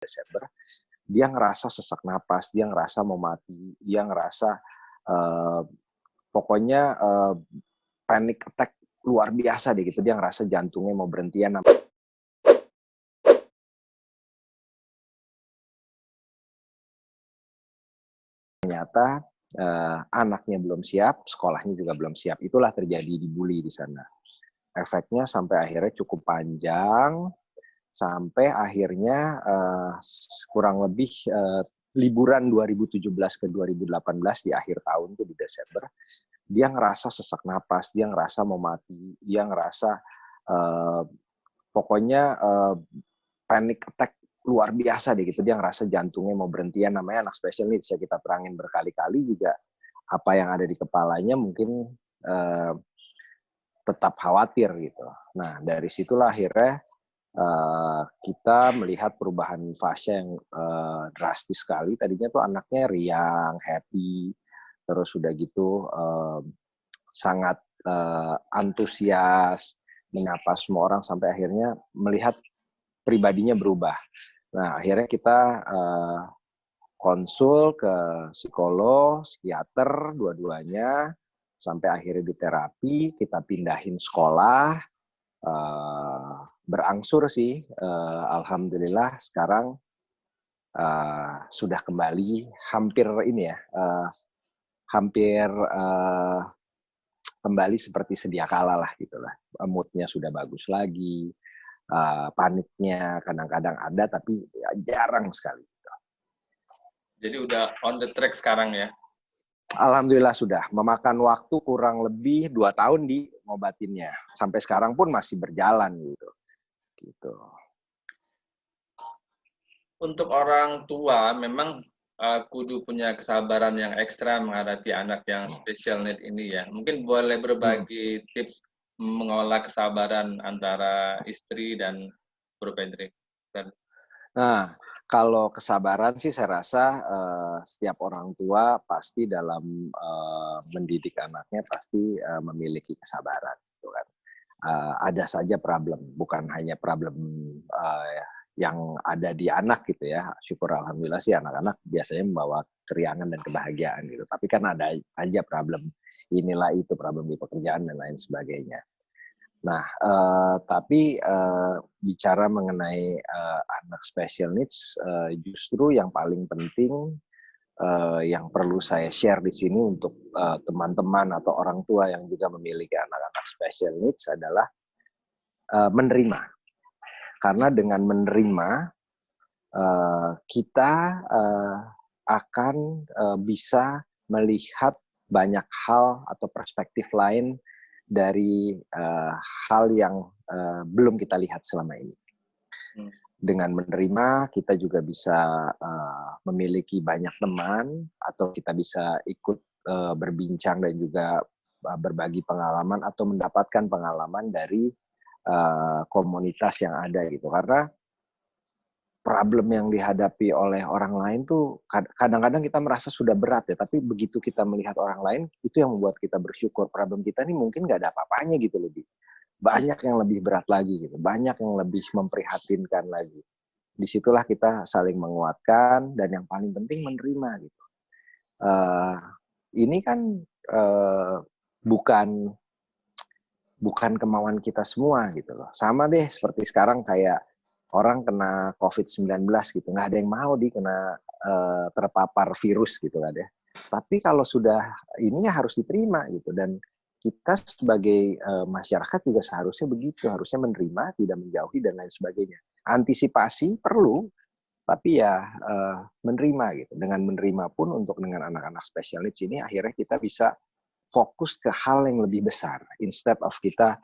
Desember, dia ngerasa sesak napas, dia ngerasa mau mati, dia ngerasa pokoknya panic attack luar biasa deh gitu, dia ngerasa jantungnya mau berhentian. Ternyata anaknya belum siap, sekolahnya juga belum siap. Itulah terjadi dibully di sana. Efeknya sampai akhirnya cukup panjang, sampai akhirnya kurang lebih liburan 2017 ke 2018 di akhir tahun tuh di Desember, dia ngerasa sesak napas, dia ngerasa mau mati, dia ngerasa pokoknya panic attack luar biasa deh gitu, dia ngerasa jantungnya mau berhentian. Namanya anak special needs ya, kita terangin berkali-kali juga apa yang ada di kepalanya mungkin tetap khawatir gitu. Nah dari situlah akhirnya kita melihat perubahan fase yang drastis sekali. Tadinya tuh anaknya riang, happy, terus udah gitu sangat antusias, menyapa semua orang, sampai akhirnya melihat pribadinya berubah. Nah, akhirnya kita konsul ke psikolog, psikiater, dua-duanya, sampai akhirnya di terapi, kita pindahin sekolah, berangsur sih, alhamdulillah sekarang sudah kembali hampir ini ya, hampir kembali seperti sedia kala lah gitulah. Moodnya sudah bagus lagi, paniknya kadang-kadang ada tapi ya jarang sekali. Jadi udah on the track sekarang ya? Alhamdulillah sudah. Memakan waktu kurang lebih 2 tahun di ngobatinnya. Sampai sekarang pun masih berjalan gitu. Untuk orang tua memang kudu punya kesabaran yang ekstra menghadapi anak yang special need ini ya. Mungkin boleh berbagi tips mengolah kesabaran antara istri dan Bro Patrick. Nah, kalau kesabaran sih saya rasa setiap orang tua pasti dalam mendidik anaknya pasti memiliki kesabaran, gitu kan. Ada saja problem, bukan hanya problem yang ada di anak gitu ya. Syukur alhamdulillah sih anak-anak biasanya membawa keriangan dan kebahagiaan gitu. Tapi kan ada aja problem inilah itu, problem di pekerjaan dan lain sebagainya. Nah, tapi bicara mengenai anak special needs, justru yang paling penting yang perlu saya share di sini untuk teman-teman atau orang tua yang juga memiliki anak-anak special needs adalah menerima. Karena dengan menerima, kita akan bisa melihat banyak hal atau perspektif lain dari hal yang belum kita lihat selama ini. Dengan menerima, kita juga bisa memiliki banyak teman, atau kita bisa ikut berbincang dan juga berbagi pengalaman atau mendapatkan pengalaman dari komunitas yang ada gitu. Karena problem yang dihadapi oleh orang lain tuh kadang-kadang kita merasa sudah berat ya, tapi begitu kita melihat orang lain, itu yang membuat kita bersyukur. Problem kita ini mungkin nggak ada apa-apanya gitu lebih. Banyak yang lebih berat lagi gitu, banyak yang lebih memprihatinkan lagi. Disitulah kita saling menguatkan dan yang paling penting menerima gitu. Ini kan bukan kemauan kita semua gitu loh. Sama deh seperti sekarang kayak orang kena COVID-19 gitu, nggak ada yang mau kena terpapar virus gitu kan ya. Tapi kalau sudah ini ya harus diterima gitu, dan kita sebagai masyarakat juga seharusnya begitu, harusnya menerima, tidak menjauhi dan lain sebagainya. Antisipasi perlu, tapi ya menerima gitu. Dengan menerima pun untuk dengan anak-anak special needs ini akhirnya kita bisa fokus ke hal yang lebih besar, instead of kita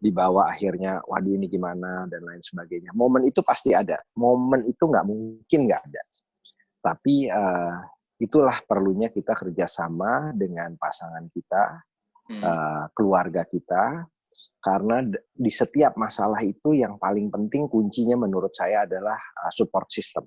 dibawa akhirnya, waduh ini gimana dan lain sebagainya. Momen itu pasti ada, momen itu nggak mungkin nggak ada. Tapi itulah perlunya kita kerjasama dengan pasangan kita, keluarga kita, karena di setiap masalah itu yang paling penting kuncinya menurut saya adalah support system.